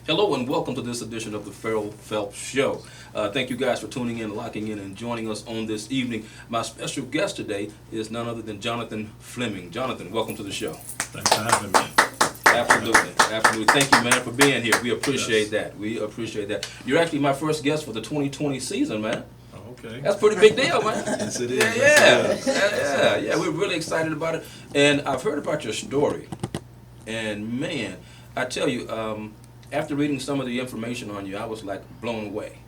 Hello and welcome to this edition of the Ferrell Phelps Show. Thank you guys for tuning in, locking in, and joining us on this evening. My special guest today is none other than Jonathan Fleming. Jonathan, welcome to the show. Thanks for having me. Absolutely, absolutely. Thank you, man, for being here. We appreciate that. We appreciate that. You're actually my first guest for the 2020 season, man. Okay. That's a pretty big deal, man. Yes, it is. Yeah, Yes, it is. yeah. We're really excited about it. And I've heard about your story. And man, I tell you, after reading some of the information on you, I was like blown away.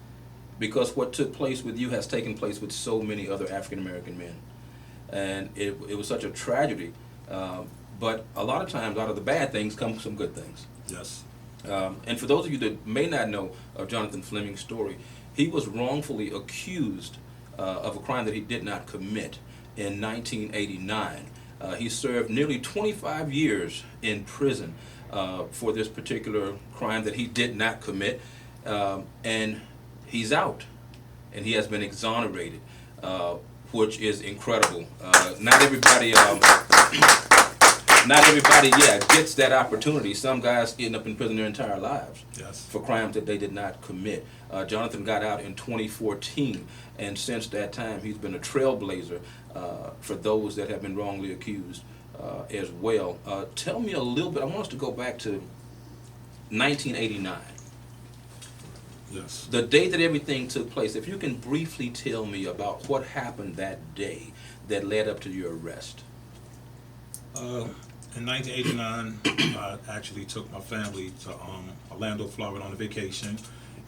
Because what took place with you has taken place with so many other African American men. And it was such a tragedy. But a lot of times, out of the bad things come some good things. Yes. And for those of you that may not know of Jonathan Fleming's story, he was wrongfully accused of a crime that he did not commit in 1989. He served nearly 25 years in prison for this particular crime that he did not commit. And he's out, and he has been exonerated, which is incredible. Not everybody... Not everybody, gets that opportunity. Some guys end up in prison their entire lives for crimes that they did not commit. Jonathan got out in 2014, and since that time, he's been a trailblazer for those that have been wrongly accused as well. Tell me a little bit. I want us to go back to 1989. Yes. The day that everything took place. If you can briefly tell me about what happened that day that led up to your arrest. In 1989, I actually took my family to Orlando, Florida on a vacation.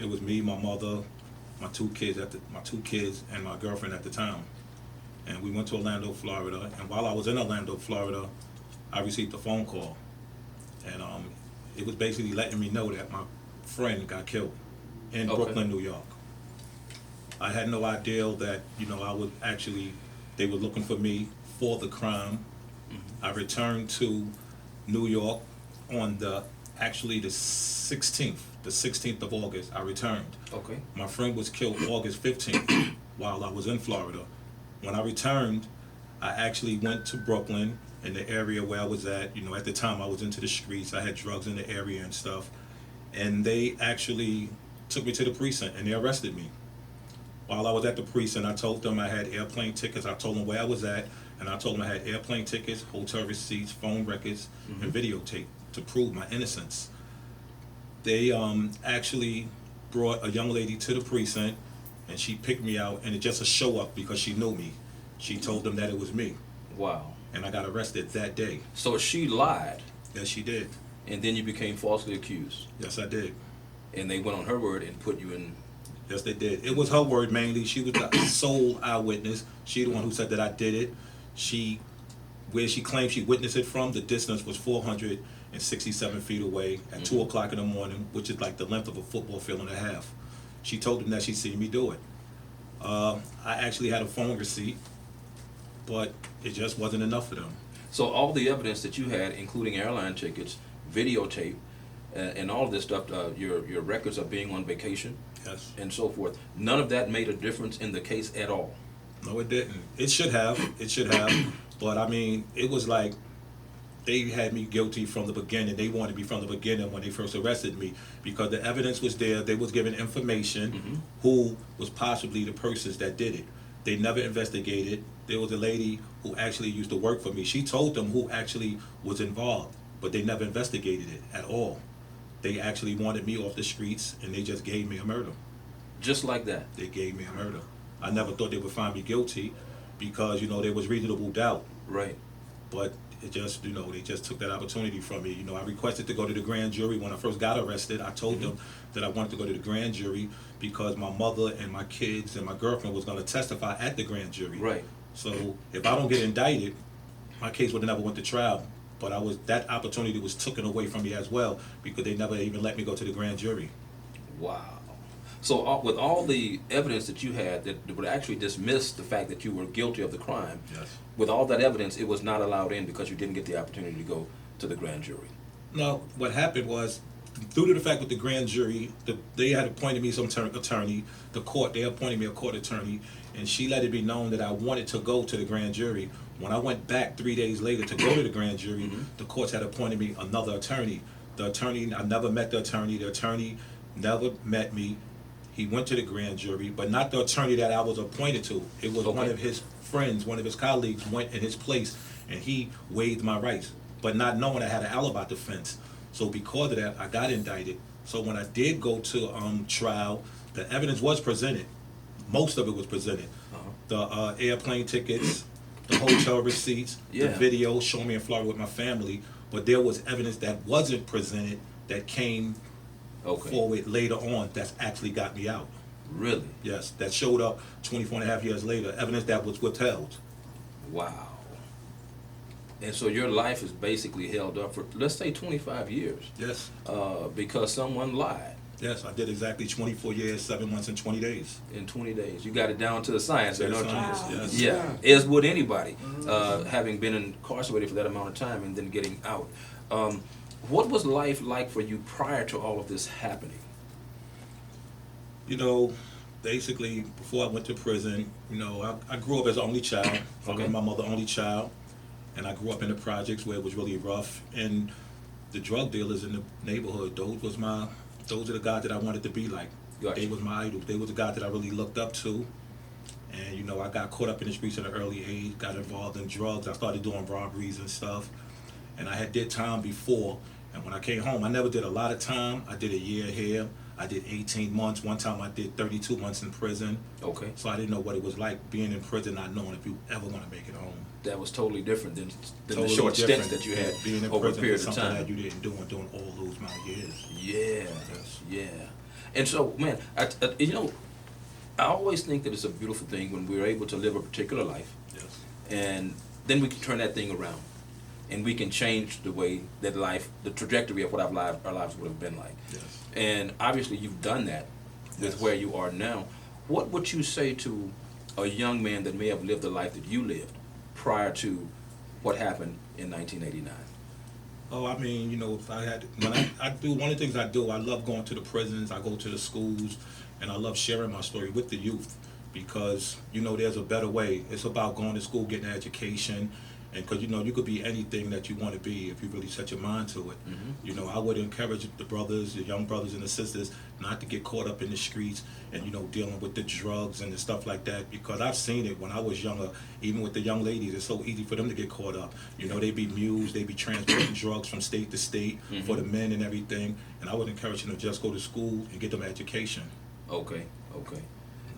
It was me, my mother, my two kids, and my girlfriend at the time. And we went to Orlando, Florida. And while I was in Orlando, Florida, I received a phone call, and it was basically letting me know that my friend got killed in Brooklyn, New York. I had no idea that I would actually they were looking for me for the crime. I returned to New York on the 16th of August. I returned. Okay. My friend was killed August 15th while I was in Florida. When I returned, I actually went to Brooklyn, in the area where I was at. At the time I was into the streets. I had drugs in the area and stuff. And they actually took me to the precinct and they arrested me. While I was at the precinct, I told them I had airplane tickets. I told them where I was at. And I told them I had airplane tickets, hotel receipts, phone records, and videotape to prove my innocence. They actually brought a young lady to the precinct, and she picked me out, and it just a show up because she knew me. She told them that it was me. Wow. And I got arrested that day. So she lied. Yes, she did. And then you became falsely accused. Yes, I did. And they went on her word and put you in. Yes, they did. It was her word mainly. She was the sole eyewitness. She the one who said that I did it. Where she claimed she witnessed it from, the distance was 467 feet away at 2 o'clock in the morning, which is like the length of a football field and a half. She told them that she'd seen me do it. I actually had a phone receipt, but it just wasn't enough for them. So all the evidence that you had, including airline tickets, videotape, and all of this stuff, your records of being on vacation, and so forth, none of that made a difference in the case at all. No, it didn't. It should have. But I mean, it was like they had me guilty from the beginning. They wanted me from the beginning when they first arrested me because the evidence was there. They was given information who was possibly the persons that did it. They never investigated. There was a lady who actually used to work for me. She told them who actually was involved, but they never investigated it at all. They actually wanted me off the streets, and they just gave me a murder. Just like that? They gave me a murder. I never thought they would find me guilty because, there was reasonable doubt. Right. But it just, they just took that opportunity from me. I requested to go to the grand jury. When I first got arrested, I told them that I wanted to go to the grand jury because my mother and my kids and my girlfriend was going to testify at the grand jury. Right. So if I don't get indicted, my case would have never went to trial. But that opportunity was taken away from me as well because they never even let me go to the grand jury. Wow. So with all the evidence that you had that would actually dismiss the fact that you were guilty of the crime, with all that evidence, it was not allowed in because you didn't get the opportunity to go to the grand jury. No, what happened was, due to the fact with the grand jury, they had appointed me some attorney. The court, they appointed me a court attorney, and she let it be known that I wanted to go to the grand jury. When I went back 3 days later to go to the grand jury, the courts had appointed me another attorney. The attorney, I never met the attorney. The attorney never met me. He went to the grand jury, but not the attorney that I was appointed to. It was one of his friends, one of his colleagues went in his place, and he waived my rights, but not knowing I had an alibi defense. So because of that, I got indicted. So when I did go to trial, the evidence was presented. Most of it was presented. The airplane tickets, the hotel receipts, the video showing me in Florida with my family. But there was evidence that wasn't presented that came forward later on that's actually got me out. Really? Yes, that showed up 24 and a half years later, evidence that was withheld. Wow. And so your life is basically held up for, let's say, 25 years. Yes. Because someone lied. Yes, I did exactly 24 years, 7 months, and 20 days. In 20 days. You got it down to the science there, don't you? Yes. Yeah, as would anybody, having been incarcerated for that amount of time and then getting out. What was life like for you prior to all of this happening? You know, basically, before I went to prison, you know, I grew up as an only child. I was my mother's only child. And I grew up in the projects where it was really rough. And the drug dealers in the neighborhood, those are the guys that I wanted to be like. Gotcha. They was my idols. They was the guys that I really looked up to. And, you know, I got caught up in the streets at an early age, got involved in drugs. I started doing robberies and stuff. And I did time before. And when I came home, I never did a lot of time. I did a year here. I did 18 months. One time I did 32 months in prison. Okay. So I didn't know what it was like being in prison, not knowing if you ever going to make it home. That was totally different than Totally the short different. stints that you had Being in over a prison period is of something time. that you didn't do and doing all those amount of years. Yeah, Yes. yeah. And so, man, you know, I always think that it's a beautiful thing when we're able to live a particular life, Yes. and then we can turn that thing around, and we can change the way that life, the trajectory of what our lives would have been like. Yes. And obviously, you've done that with Yes. where you are now. What would you say to a young man that may have lived the life that you lived prior to what happened in 1989? Oh, I mean, you know, if I had, when I do, one of the things I do, I love going to the prisons, I go to the schools, and I love sharing my story with the youth because, you know, there's a better way. It's about going to school, getting an education, and because, you know, you could be anything that you want to be if you really set your mind to it. You know, I would encourage the brothers, the young brothers and the sisters, not to get caught up in the streets and, you know, dealing with the drugs and the stuff like that, because I've seen it when I was younger, even with the young ladies. It's so easy for them to get caught up. You know, they be mused, they be transporting drugs from state to state for the men and everything, and I would encourage them to just go to school and get them an education. Okay, okay.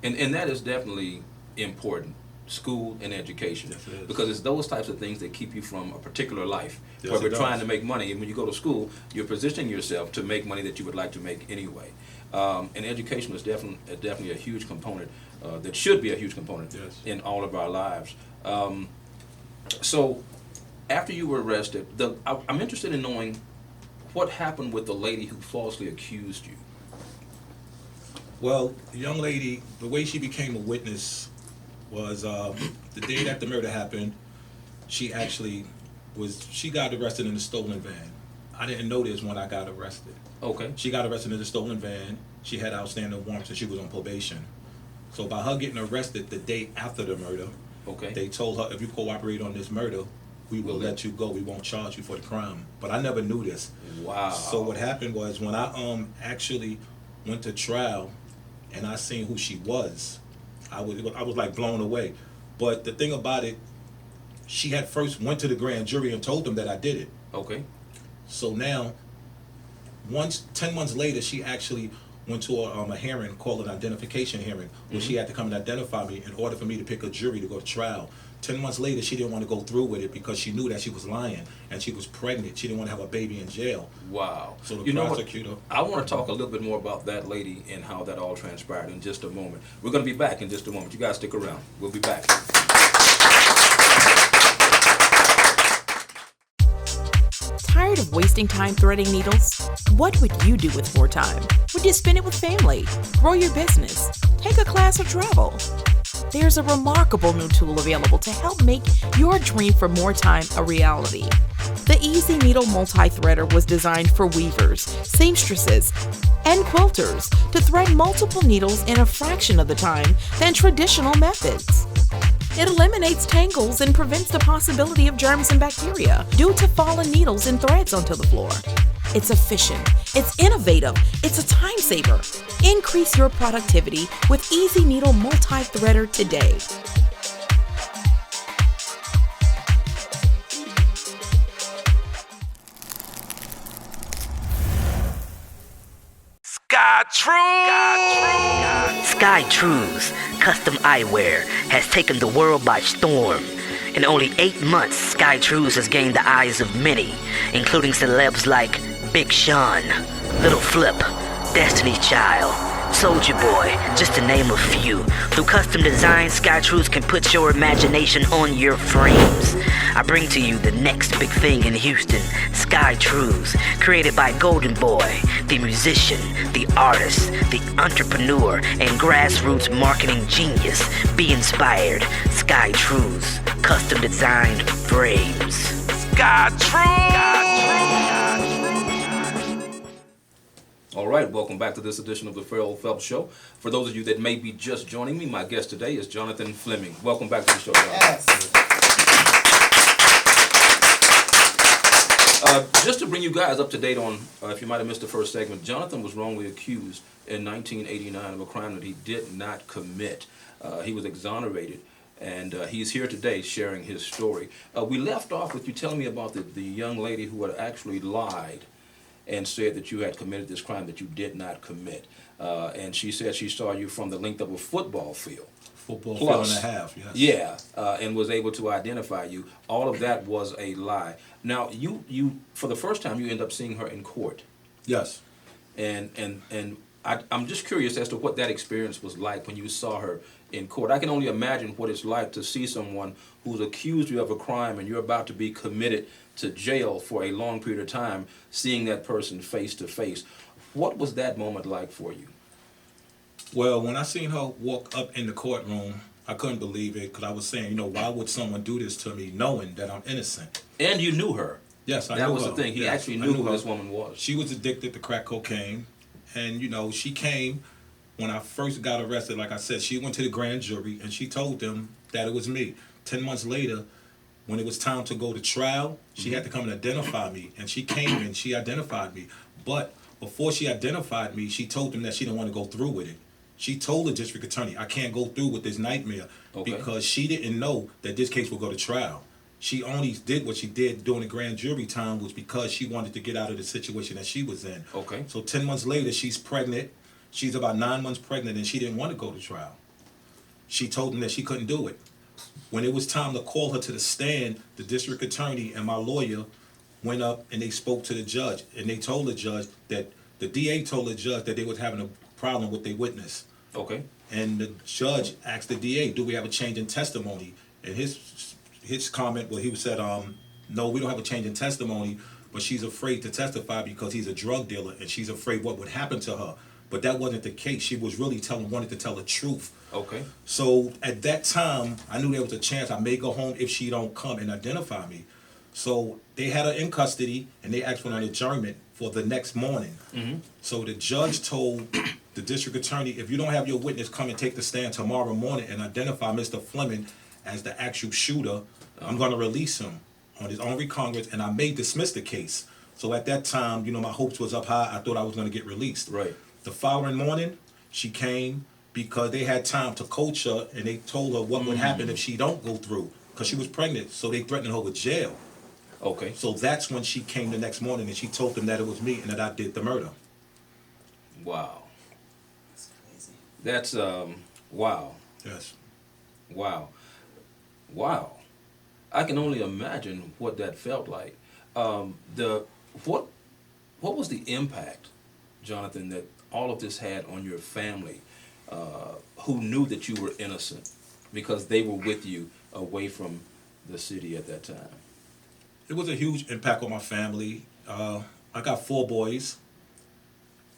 And that is definitely important, school and education. Yes, it is. Because it's those types of things that keep you from a particular life Yes, where we're it does. trying to make money. And when you go to school, you're positioning yourself to make money that you would like to make anyway. And education is definitely a huge component, that should be a huge component Yes. in all of our lives. So after you were arrested, I'm interested in knowing what happened with the lady who falsely accused you. Well, the young lady, the way she became a witness was the day that the murder happened, she got arrested in a stolen van. I didn't know this when I got arrested. Okay. She got arrested in a stolen van. She had outstanding warrants and she was on probation. So by her getting arrested the day after the murder, Okay. they told her, if you cooperate on this murder, we will let you go. We won't charge you for the crime. But I never knew this. Wow. So what happened was when I actually went to trial and I seen who she was, I was like blown away. But the thing about it, she had first went to the grand jury and told them that I did it. Okay. So now, 10 months later, she actually went to a hearing called an identification hearing, where she had to come and identify me in order for me to pick a jury to go to trial. 10 months later, she didn't want to go through with it because she knew that she was lying and she was pregnant. She didn't want to have a baby in jail. Wow. So the You know what? prosecutor. I want to talk a little bit more about that lady and how that all transpired in just a moment. We're going to be back in just a moment. You guys stick around. We'll be back. Tired of wasting time threading needles? What would you do with more time? Would you spend it with family, grow your business, take a class or travel? There's a remarkable new tool available to help make your dream for more time a reality. The Easy Needle Multi-Threader was designed for weavers, seamstresses, and quilters to thread multiple needles in a fraction of the time than traditional methods. It eliminates tangles and prevents the possibility of germs and bacteria due to fallen needles and threads onto the floor. It's efficient. It's innovative. It's a time saver. Increase your productivity with Easy Needle Multi-Threader today. Sky Trues custom eyewear has taken the world by storm. In only 8 months, Sky Trues has gained the eyes of many, including celebs like Big Sean, Little Flip, Destiny's Child, Soulja Boy, just to name a few. Through custom design, Sky Trues can put your imagination on your frames. I bring to you the next big thing in Houston, Sky Trues, created by Golden Boy, the musician, the artist, the entrepreneur, and grassroots marketing genius. Be inspired. Sky Trues, custom designed frames. Sky All right, welcome back to this edition of the Ferrell Phelps Show. For those of you that may be just joining me, my guest today is Jonathan Fleming. Welcome back to the show, Jonathan. Yes. Just to bring you guys up to date on, if you might have missed the first segment, Jonathan was wrongly accused in 1989 of a crime that he did not commit. He was exonerated, and he's here today sharing his story. We left off with you telling me about the young lady who had actually lied and said that you had committed this crime that you did not commit. And she said she saw you from the length of a football field. Football Plus, field and a half, yes. Yeah, and was able to identify you. All of that was a lie. Now, you for the first time, you end up seeing her in court. Yes. And I'm just curious as to what that experience was like when you saw her in court. I can only imagine what it's like to see someone who's accused you of a crime and you're about to be committed to jail for a long period of time, seeing that person face to face. What was that moment like for you? Well, when I seen her walk up in the courtroom, I couldn't believe it because I was saying, why would someone do this to me knowing that I'm innocent? And you knew her. Yes, I knew That her. was the thing. He Yes, actually I knew who her. this woman was. She was addicted to crack cocaine. And, she came when I first got arrested. Like I said, she went to the grand jury and she told them that it was me. 10 months later, when it was time to go to trial, she had to come and identify me. And she came and she identified me. But before she identified me, she told them that she didn't want to go through with it. She told the district attorney, I can't go through with this nightmare because she didn't know that this case would go to trial. She only did what she did during the grand jury time was because she wanted to get out of the situation that she was in. Okay. So 10 months later, she's pregnant. She's about 9 months pregnant, and she didn't want to go to trial. She told them that she couldn't do it. When it was time to call her to the stand, the district attorney and my lawyer went up and they spoke to the judge. And they told the judge that the DA told the judge that they was having a problem with their witness. Okay. And the judge asked the DA, do we have a change in testimony? And his comment, well, he said, no, we don't have a change in testimony, but she's afraid to testify because he's a drug dealer and she's afraid what would happen to her. But that wasn't the case. She was really wanted to tell the truth. Okay. So at that time, I knew there was a chance I may go home if she don't come and identify me. So they had her in custody and they asked for an adjournment for the next morning. Mm-hmm. So the judge told the district attorney, if you don't have your witness come and take the stand tomorrow morning and identify Mr. Fleming as the actual shooter, I'm going to release him on his own recognizance and I may dismiss the case. So at that time, my hopes was up high. I thought I was going to get released. Right. The following morning, she came because they had time to coach her and they told her what would happen if she don't go through because she was pregnant. So they threatened her with jail. Okay. So that's when she came the next morning and she told them that it was me and that I did the murder. Wow. That's crazy. That's wow. Yes. Wow. Wow. I can only imagine what that felt like. What was the impact, Jonathan, that all of this had on your family, who knew that you were innocent because they were with you away from the city at that time? It was a huge impact on my family. I got 4 boys.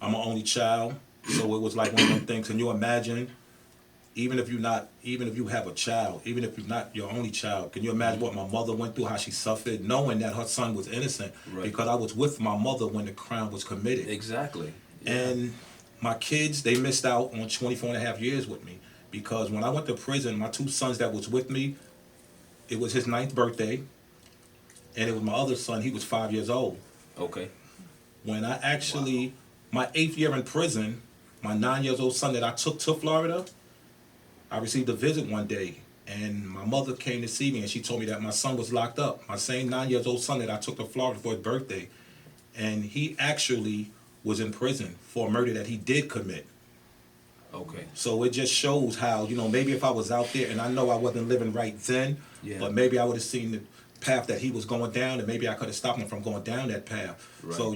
I'm an only child, so it was like one of them things. Can you imagine? Even if you have a child, even if you're not your only child, can you imagine what my mother went through, how she suffered, knowing that her son was innocent? Right. Because I was with my mother when the crime was committed. Exactly. Yeah. And my kids, they missed out on 24 and a half years with me. Because when I went to prison, my 2 sons that was with me, it was his 9th birthday, and it was my other son, he was 5 years old. Okay. When I actually, my 8th year in prison, my 9-year-old son that I took to Florida, I received a visit one day, and my mother came to see me, and she told me that my son was locked up. My same 9-year-old son that I took to Florida for his birthday, and he actually was in prison for a murder that he did commit. Okay. So it just shows how, maybe if I was out there, and I know I wasn't living right then, Yeah. but maybe I would have seen the path that he was going down, and maybe I could have stopped him from going down that path. Right. So,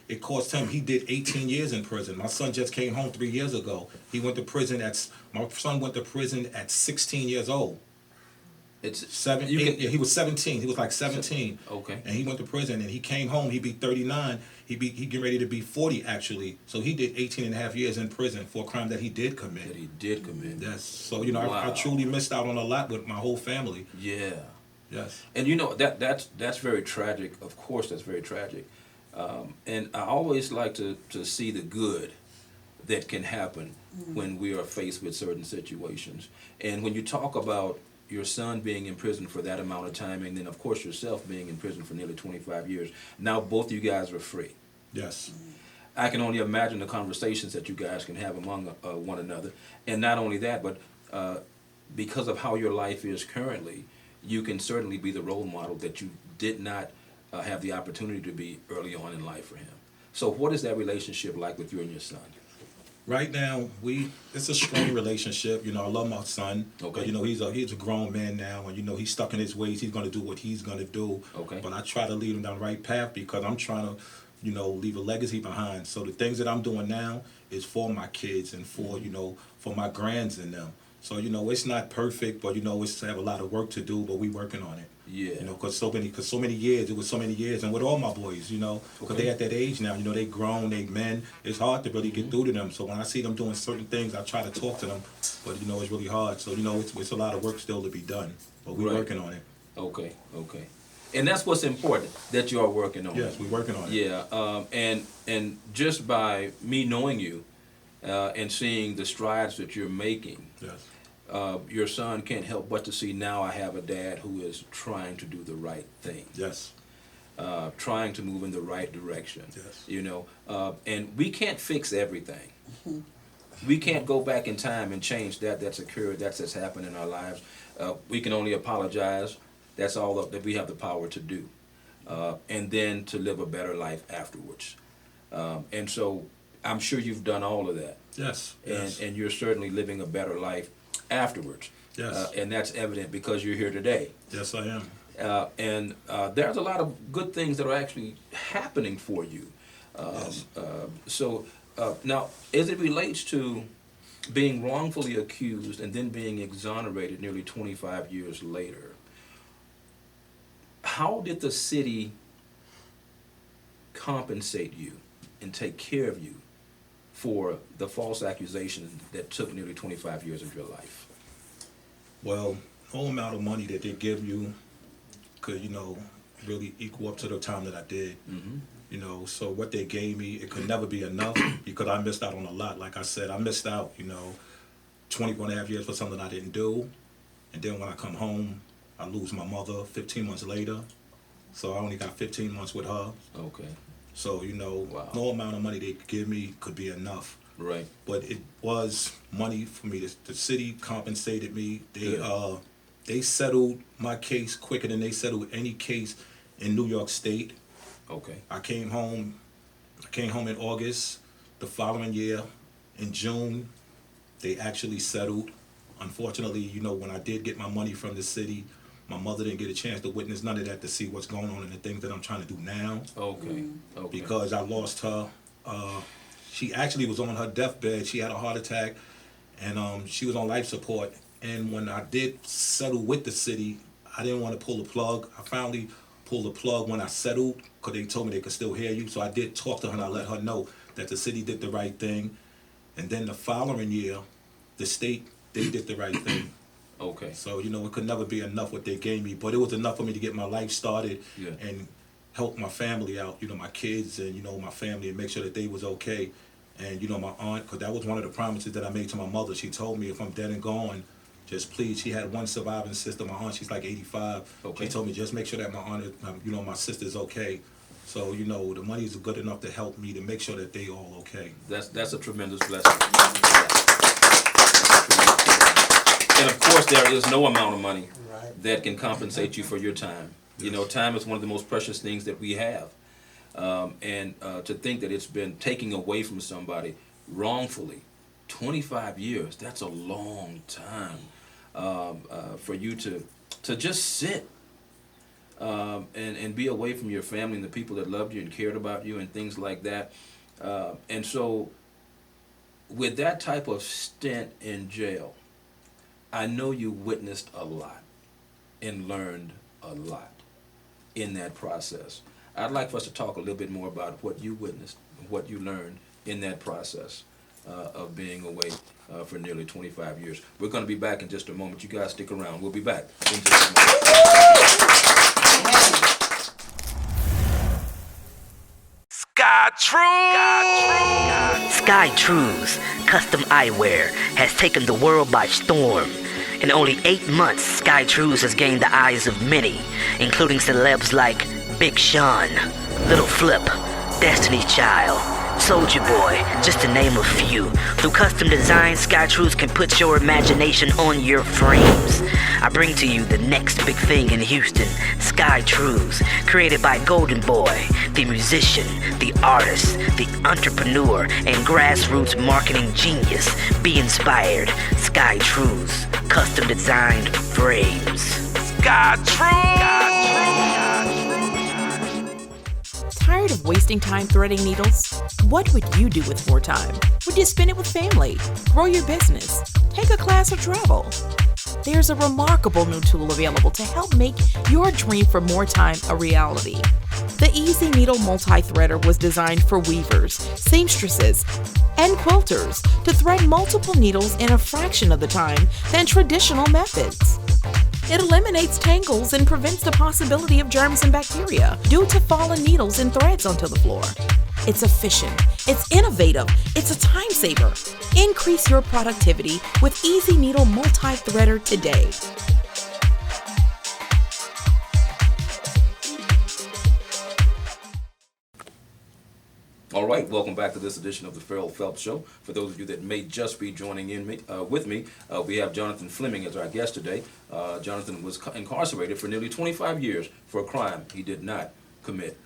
it cost him, he did 18 years in prison. My son just came home 3 years ago. My son went to prison at 16 years old. He was 17. He was like 17. Okay. And he went to prison, and he came home. He be 39. He getting ready to be 40 actually. So he did 18 and a half years in prison for a crime that he did commit. Yes. So Wow. I truly missed out on a lot with my whole family. Yeah. Yes. And that's very tragic. Of course, that's very tragic. And I always like to see the good that can happen when we are faced with certain situations. And when you talk about your son being in prison for that amount of time, and then of course yourself being in prison for nearly 25 years, now both you guys are free. Yes. I can only imagine the conversations that you guys can have among one another. And not only that, but because of how your life is currently, you can certainly be the role model that you did not have the opportunity to be early on in life for him. So what is that relationship like with you and your son? Right now, it's a strong relationship. I love my son. Okay. But, he's a grown man now, and he's stuck in his ways. He's going to do what he's going to do. Okay. But I try to lead him down the right path because I'm trying to, leave a legacy behind. So the things that I'm doing now is for my kids and for, for my grands and them. So, it's not perfect, but, it's have a lot of work to do, but we working on it. Yeah. Because so many years, and with all my boys, because Okay. they at that age now, they grown, they men, it's hard to really get through to them. So when I see them doing certain things, I try to talk to them, but, it's really hard. So, it's a lot of work still to be done, but we're Right. working on it. Okay. And that's what's important, that you are working on Yes, it. we're working on it. Yeah, and just by me knowing you and seeing the strides that you're making, Yes. your son can't help but to see now I have a dad who is trying to do the right thing, Yes. trying to move in the right direction. Yes. And we can't fix everything. We can't go back in time and change that's occurred, that's happened in our lives. We can only apologize. That's all that we have the power to do. And then to live a better life afterwards. And so I'm sure you've done all of that. Yes. Yes. And you're certainly living a better life afterwards. Yes. And that's evident because you're here today. Yes, I am. And there's a lot of good things that are actually happening for you. Yes. So now, as it relates to being wrongfully accused and then being exonerated nearly 25 years later, how did the city compensate you and take care of you for the false accusation that took nearly 25 years of your life? Well, no amount of money that they give you could, really equal up to the time that I did. Mm-hmm. So what they gave me, it could never be enough because I missed out on a lot. Like I said, I missed out, 24 and a half years for something I didn't do. And then when I come home, I lose my mother 15 months later. So I only got 15 months with her. Okay. So, Wow. no amount of money they give me could be enough. Right. But it was money for me. The city compensated me. They settled my case quicker than they settled any case in New York State. Okay. I came home in August. The following year, in June, they actually settled. Unfortunately, when I did get my money from the city, my mother didn't get a chance to witness none of that to see what's going on and the things that I'm trying to do now. Okay. Okay. Because I lost her. She actually was on her deathbed. She had a heart attack, and she was on life support. And when I did settle with the city, I didn't want to pull the plug. I finally pulled the plug when I settled because they told me they could still hear you. So I did talk to her and I let her know that the city did the right thing. And then the following year, the state, they did the right thing. Okay. So, it could never be enough what they gave me, but it was enough for me to get my life started and help my family out, my kids and, my family, and make sure that they was okay. And, my aunt, because that was one of the promises that I made to my mother. She told me if I'm dead and gone, just please, she had one surviving sister. My aunt, she's like 85. Okay. She told me just make sure that my aunt, my sister's okay. So, you know, the money is good enough to help me to make sure that they all okay. That's a tremendous blessing. And of course, there is no amount of money Right. that can compensate you for your time. You know, time is one of the most precious things that we have. And to think that it's been taken away from somebody wrongfully, 25 years, that's a long time for you to just sit and be away from your family and the people that loved you and cared about you and things like that. And so with that type of stint in jail, I know you witnessed a lot and learned a lot in that process. I'd like for us to talk a little bit more about what you witnessed, what you learned in that process of being away for nearly 25 years. We're going to be back in just a moment. You guys stick around. We'll be back in just a moment. Sky True's custom eyewear has taken the world by storm. In only 8 months, Sky Trues has gained the eyes of many, including celebs like Big Sean, Little Flip, Destiny's Child, Soulja Boy, just to name a few. Through custom design, Sky Trues can put your imagination on your frames. I bring to you the next big thing in Houston, Sky Trues, created by Golden Boy, the musician, the artist, the entrepreneur, and grassroots marketing genius. Be inspired. Sky Trues, custom designed frames. Sky Trues! Tired of wasting time threading needles? What would you do with more time? Would you spend it with family, grow your business, take a class, or travel? There's a remarkable new tool available to help make your dream for more time a reality. The Easy Needle Multi-Threader was designed for weavers, seamstresses, and quilters to thread multiple needles in a fraction of the time than traditional methods. It eliminates tangles and prevents the possibility of germs and bacteria due to fallen needles and threads onto the floor. It's efficient, it's innovative, it's a time saver. Increase your productivity with Easy Needle Multi-Threader today. All right, welcome back to this edition of the Ferrell Phelps Show. For those of you that may just be joining in with me, we have Jonathan Fleming as our guest today. Jonathan was incarcerated for nearly 25 years for a crime he did not commit.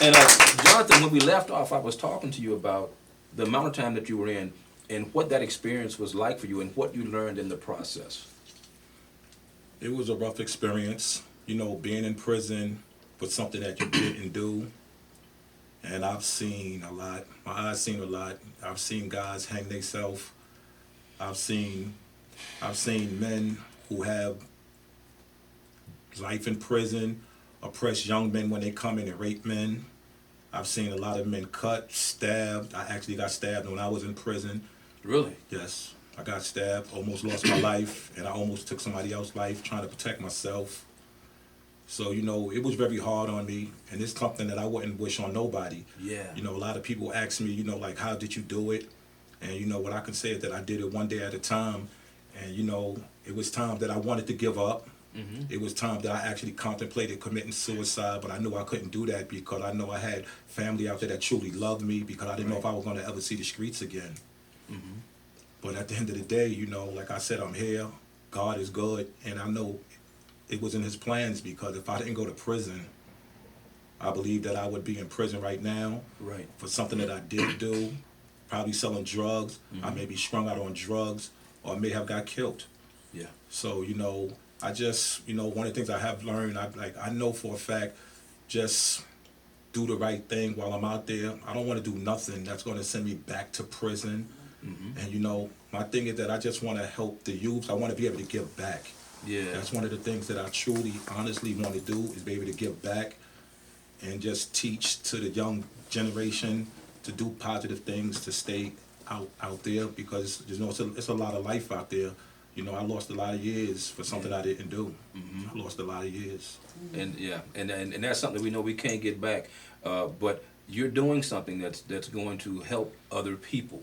And Jonathan, when we left off, I was talking to you about the amount of time that you were in and what that experience was like for you and what you learned in the process. It was a rough experience, you know, being in prison for something that you didn't do. And I've seen a lot. My eyes seen a lot. I've seen guys hang themselves. I've seen men who have life in prison, oppress young men when they come in and rape men. I've seen a lot of men cut, stabbed. I actually got stabbed when I was in prison. Really? Yes, I got stabbed, almost lost my life, and I almost took somebody else's life trying to protect myself. So, you know, it was very hard on me, and it's something that I wouldn't wish on nobody. Yeah. You know, a lot of people ask me, you know, like, how did you do it? And, you know, what I can say is that I did it one day at a time, and, you know, it was time that I wanted to give up. Mm-hmm. It was time that I actually contemplated committing suicide, but I knew I couldn't do that because I know I had family out there that truly loved me, because I didn't know if I was going to ever see the streets again. Mm-hmm. But at the end of the day, you know, like I said, I'm here. God is good, and I know it was in his plans, because if I didn't go to prison, I believe that I would be in prison right now. Right. For something that I did do, probably selling drugs. Mm-hmm. I may be strung out on drugs, or I may have got killed. Yeah. So, you know, I just, you know, one of the things I have learned, I know for a fact, just do the right thing while I'm out there. I don't want to do nothing that's going to send me back to prison. Mm-hmm. And, you know, my thing is that I just want to help the youth. I want to be able to give back. Yeah. That's one of the things that I truly, honestly want to do, is be able to give back and just teach to the young generation to do positive things, to stay out there, because, you know, it's a lot of life out there. You know, I lost a lot of years for something I didn't do. Mm-hmm. I lost a lot of years. And yeah, and that's something we know we can't get back. But you're doing something that's going to help other people,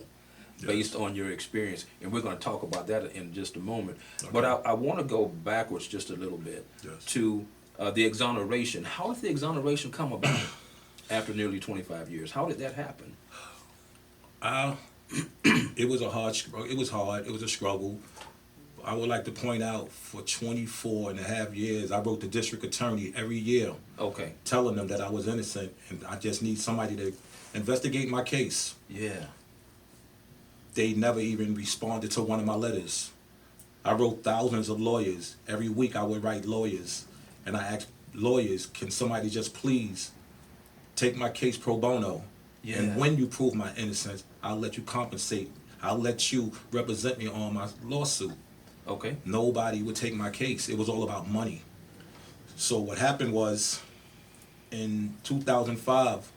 yes, based on your experience. And we're going to talk about that in just a moment. Okay. But I want to go backwards just a little bit, yes, to the exoneration. How did the exoneration come about after nearly 25 years? How did that happen? It was a hard struggle. It was hard. It was a struggle. I would like to point out for 24 and a half years, I wrote the district attorney every year Okay. telling them that I was innocent and I just need somebody to investigate my case. Yeah. They never even responded to one of my letters. I wrote thousands of lawyers. Every week I would write lawyers. And I asked lawyers, can somebody just please take my case pro bono? Yeah. And when you prove my innocence, I'll let you compensate. I'll let you represent me on my lawsuit. Okay. Nobody would take my case. It was all about money. So what happened was, in 2005,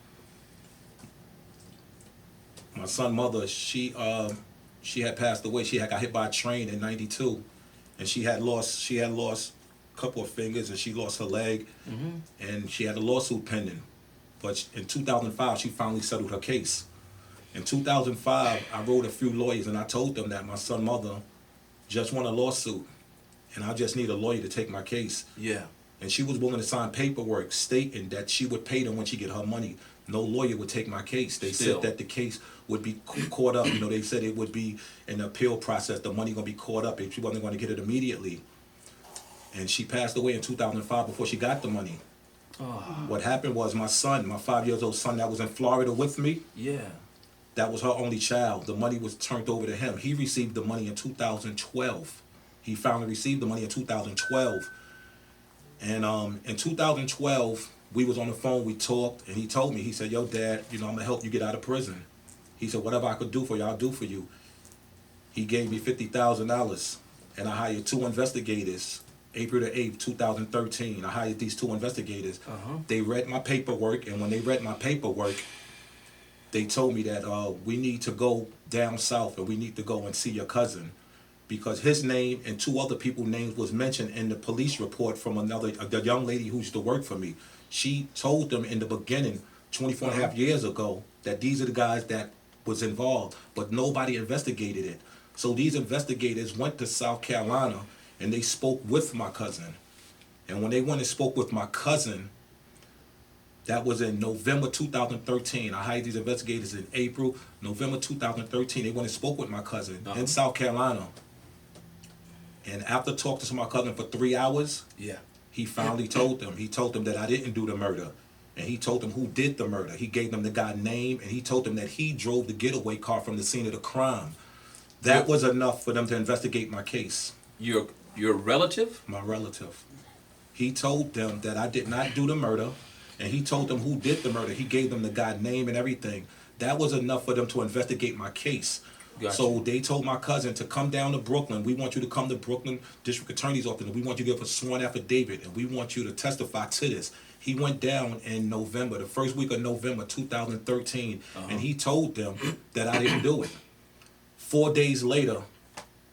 my son's mother, she had passed away. She had got hit by a train in '92, and she had lost a couple of fingers, and she lost her leg, and she had a lawsuit pending. But in 2005, she finally settled her case. In 2005, I wrote a few lawyers, and I told them that my son's mother just won a lawsuit, and I just need a lawyer to take my case. Yeah. And she was willing to sign paperwork stating that she would pay them when she get her money. No lawyer would take my case. They Still. said that the case would be caught up. You know, they said it would be an appeal process. The money gonna be caught up, and she wasn't gonna get it immediately. And she passed away in 2005 before she got the money. Oh. What happened was my son, my 5-year-old son that was in Florida with me, Yeah. that was her only child. The money was turned over to him. He received the money in 2012. He finally received the money in 2012. And in 2012, we was on the phone, we talked, and he told me, he said, yo, Dad, you know, I'm gonna help you get out of prison. He said, whatever I could do for you, I'll do for you. He gave me $50,000, and I hired 2 investigators. April the 8th, 2013, I hired these 2 investigators. They read my paperwork, and when they read my paperwork, they told me that we need to go down south and we need to go and see your cousin, because his name and 2 other people's names was mentioned in the police report from the young lady who used to work for me. She told them in the beginning, 24 and a half years ago, that these are the guys that was involved, but nobody investigated it. So these investigators went to South Carolina and they spoke with my cousin. And when they went and spoke with my cousin, that was in November 2013. I hired these investigators in April. November 2013, they went and spoke with my cousin in South Carolina. And after talking to my cousin for 3 hours, Yeah. he finally told them. He told them that I didn't do the murder. And he told them who did the murder. He gave them the guy's name, and he told them that he drove the getaway car from the scene of the crime. That was enough for them to investigate my case. Your relative? My relative. He told them that I did not do the murder, and he told them who did the murder. He gave them the guy's name and everything. That was enough for them to investigate my case. Gotcha. So they told my cousin to come down to Brooklyn. We want you to come to Brooklyn District Attorney's Office, and we want you to give a sworn affidavit, and we want you to testify to this. He went down in November, the first week of November 2013, and he told them that I didn't do it. 4 days later,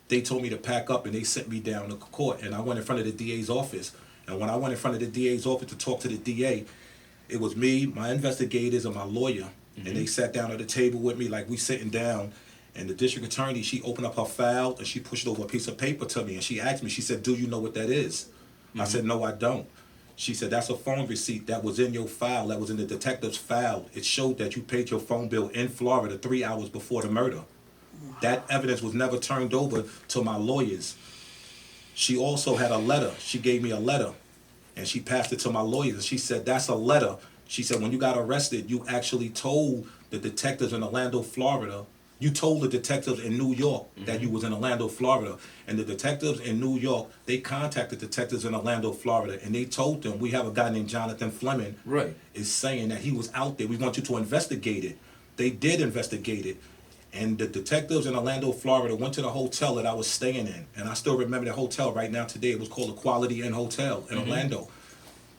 they told me to pack up, and they sent me down to court, and I went in front of the DA's office. And when I went in front of the DA's office to talk to the DA, it was me, my investigators, and my lawyer, and they sat down at the table with me like we sitting down. And the district attorney, she opened up her file and she pushed over a piece of paper to me, and she asked me, she said, do you know what that is? I said, no, I don't. She said, that's a phone receipt that was in your file, that was in the detective's file. It showed that you paid your phone bill in Florida 3 hours before the murder. That evidence was never turned over to my lawyers. She also had a letter. She gave me a letter, and she passed it to my lawyers. And she said, that's a letter. She said, when you got arrested, you actually told the detectives in Orlando, Florida, you told the detectives in New York that you was in Orlando, Florida. And the detectives in New York, they contacted detectives in Orlando, Florida, and they told them, we have a guy named Jonathan Fleming, Right. is saying that he was out there. We want you to investigate it. They did investigate it. And the detectives in Orlando, Florida went to the hotel that I was staying in. And I still remember the hotel right now today. It was called the Quality Inn Hotel in Orlando.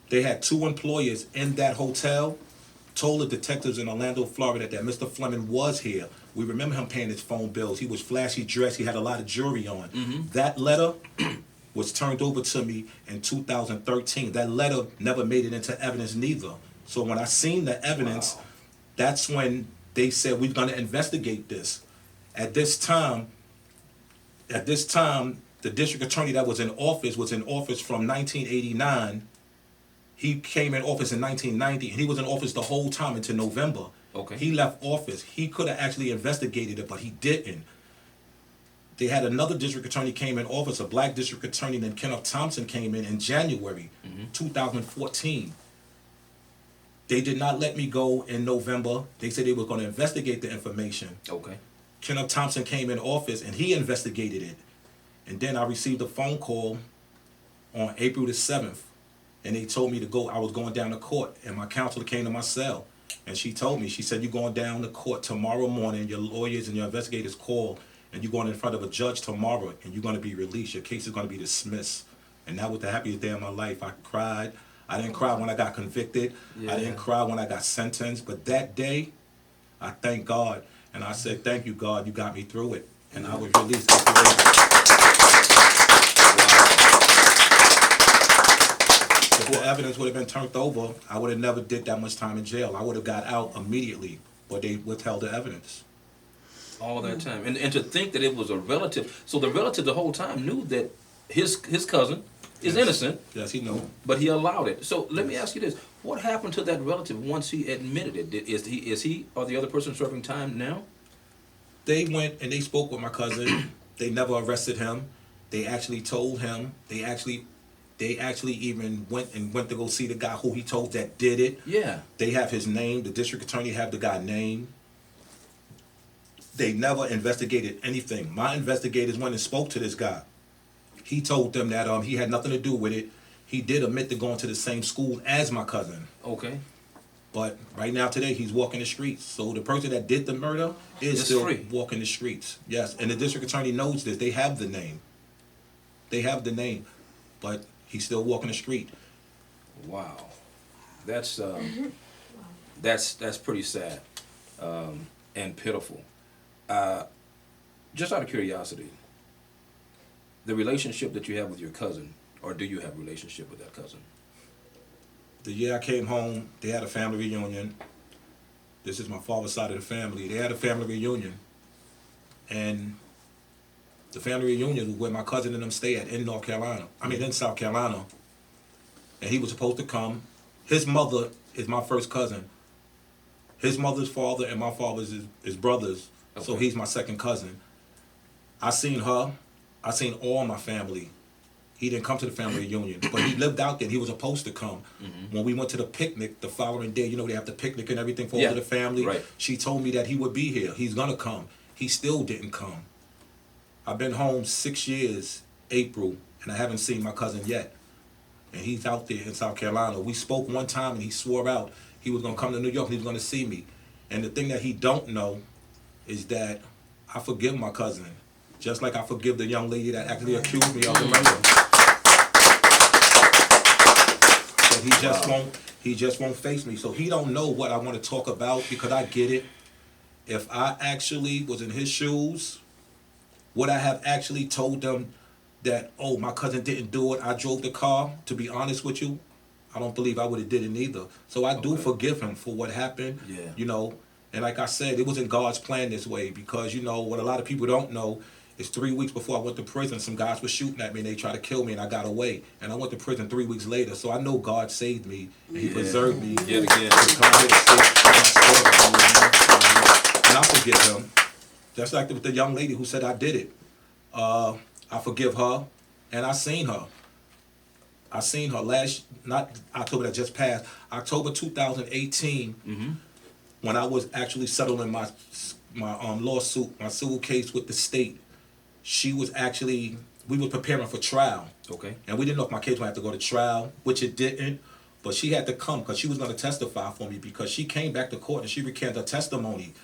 They had 2 employees in that hotel, told the detectives in Orlando, Florida that Mr. Fleming was here. We remember him paying his phone bills. He was flashy dressed. He had a lot of jewelry on. That letter was turned over to me in 2013. That letter never made it into evidence neither. So when I seen the evidence, that's when they said, we're going to investigate this. At this time, the district attorney that was in office from 1989 He came in office in 1990, and he was in office the whole time until November. Okay. He left office. He could have actually investigated it, but he didn't. They had another district attorney came in office, a black district attorney named Kenneth Thompson came in January 2014. They did not let me go in November. They said they were going to investigate the information. Okay. Kenneth Thompson came in office and he investigated it. And then I received a phone call on April the 7th. And they told me to go, I was going down to court. And my counselor came to my cell. And she told me, she said, you're going down to court tomorrow morning. Your lawyers and your investigators call. And you're going in front of a judge tomorrow. And you're going to be released. Your case is going to be dismissed. And that was the happiest day of my life. I cried. I didn't cry when I got convicted. Yeah. I didn't cry when I got sentenced. But that day, I thank God. And I said, thank you, God. You got me through it. And I was released. If the evidence would have been turned over, I would have never did that much time in jail. I would have got out immediately. But they withheld the evidence. All that time. And to think that it was a relative. So the relative the whole time knew that his cousin is innocent. Yes, he knew. But he allowed it. So let me ask you this: what happened to that relative once he admitted it? Is he or the other person serving time now? They went and they spoke with my cousin. They never arrested him. They actually told him. They actually even went to go see the guy who he told that did it. Yeah. They have his name. The district attorney have the guy's name. They never investigated anything. My investigators went and spoke to this guy. He told them that he had nothing to do with it. He did admit to going to the same school as my cousin. Okay. But right now, today, he's walking the streets. So the person that did the murder is still free. walking the streets. Yes, and the district attorney knows this. They have the name. They have the name, but he's still walking the street. Wow. That's pretty sad and pitiful. Just out of curiosity, the relationship that you have with your cousin, or do you have a relationship with that cousin? The year I came home, they had a family reunion. This is my father's side of the family. They had a family reunion. And the family reunion was where my cousin and them stay at in in South Carolina. And he was supposed to come. His mother is my first cousin. His mother's father and my father's is brothers. Okay. So he's my second cousin. I seen her. I seen all my family. He didn't come to the family reunion, but he lived out there. He was supposed to come. Mm-hmm. When we went to the picnic the following day, they have the picnic and everything for all of the family. Right. She told me that he would be here. He's gonna come. He still didn't come. I've been home 6 years, April, and I haven't seen my cousin yet. And he's out there in South Carolina. We spoke one time and he swore out he was gonna come to New York and he was gonna see me. And the thing that he don't know is that I forgive my cousin, just like I forgive the young lady that actually accused me of the murder. He just won't face me. So he don't know what I want to talk about, because I get it. If I actually was in his shoes, would I have actually told them that, oh, my cousin didn't do it, I drove the car? To be honest with you, I don't believe I would have did it either. So I do forgive him for what happened. Yeah. And like I said, it wasn't God's plan this way, because what a lot of people don't know is 3 weeks before I went to prison, some guys were shooting at me and they tried to kill me and I got away. And I went to prison 3 weeks later. So I know God saved me and he preserved me. Yeah, to come here to say my story. And I forgive him. Just like with the young lady who said I did it. I forgive her, and I seen her. I seen her not October that just passed, October 2018, when I was actually settling my lawsuit, my civil case with the state. She was actually, we were preparing for trial. Okay. And we didn't know if my case would have to go to trial, which it didn't. But she had to come because she was going to testify for me, because she came back to court and she recanted her testimony.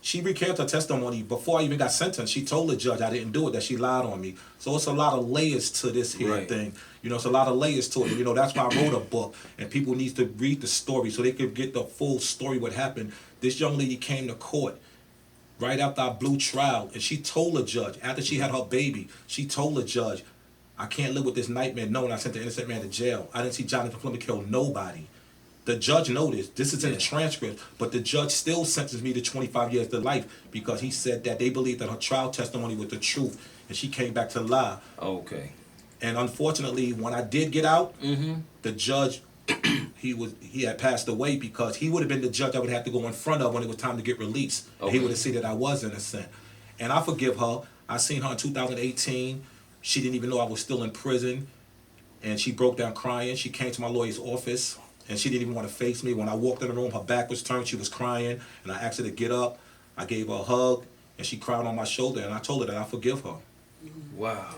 She recanted her testimony before I even got sentenced. She told the judge I didn't do it, that she lied on me. So it's a lot of layers to this here thing. It's a lot of layers to it. That's why I wrote a book, and people need to read the story so they can get the full story what happened. This young lady came to court right after I blew trial, and she told the judge, after she had her baby, she told the judge, I can't live with this nightmare knowing I sent the innocent man to jail. I didn't see Jonathan Fleming kill nobody. The judge noticed, this is in the transcript, but the judge still sentenced me to 25 years to life, because he said that they believed that her trial testimony was the truth, and she came back to lie. Okay. And unfortunately, when I did get out, Mm-hmm. the judge, he had passed away, because he would have been the judge I would have to go in front of when it was time to get released. And he Okay. would have seen that I was innocent. And I forgive her. I seen her in 2018. She didn't even know I was still in prison. And she broke down crying. She came to my lawyer's office, and she didn't even want to face me. When I walked in the room, her back was turned. She was crying, and I asked her to get up. I gave her a hug, and she cried on my shoulder, and I told her that I forgive her. Wow.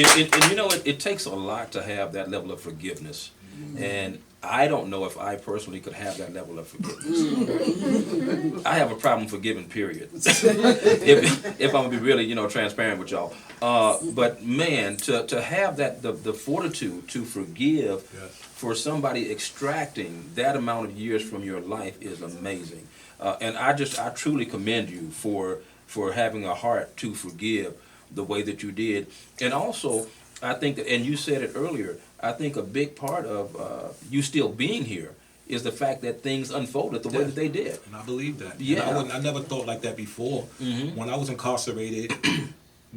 And you know, it takes a lot to have that level of forgiveness. And I don't know if I personally could have that level of forgiveness. I have a problem forgiving, period. if I'm gonna be really, you know, transparent with y'all. But man, to have that the fortitude to forgive Yes. for somebody extracting that amount of years from your life is amazing. And I truly commend you for having a heart to forgive the way that you did. And also, I think that, and you said it earlier, I think a big part of you still being here is the fact that things unfolded the way that they did. And I believe that. Yeah. And I never thought like that before. Mhm. When I was incarcerated,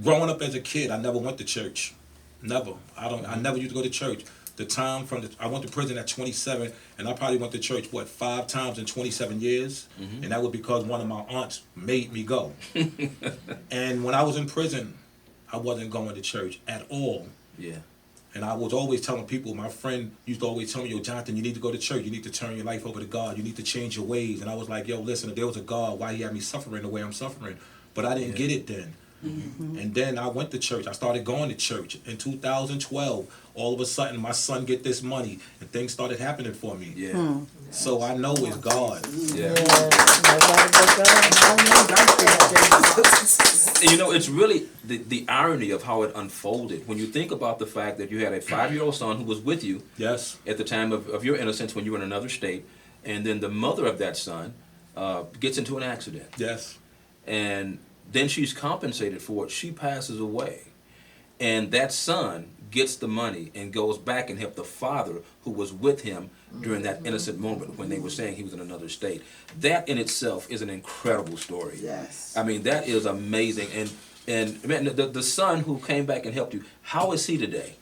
growing up as a kid, I never went to church. Never. I never used to go to church. The time I went to prison at 27, and I probably went to church 5 times in 27 years, Mhm. and that was because one of my aunts made me go. And when I was in prison, I wasn't going to church at all. Yeah. And I was always telling people, my friend used to always tell me, yo, Jonathan, you need to go to church. You need to turn your life over to God. You need to change your ways. And I was like, yo, listen, if there was a God, why he had me suffering the way I'm suffering? But I didn't Yeah. get it then. And then I went to church. I started going to church. In 2012, all of a sudden, my son get this money, and things started happening for me. Yeah. So I know it's God. Yeah. Nobody but God. And you know, it's really the irony of how it unfolded when you think about the fact that you had a 5-year-old son who was with you Yes. at the time of your innocence when you were in another state, and then the mother of that son gets into an accident. Yes. And then she's compensated for it. She passes away. And that son gets the money and goes back and helps the father who was with him during that innocent moment when they were saying he was in another state. That in itself is an incredible story. Yes. I mean, that is amazing. And man, the son who came back and helped you, how is he today?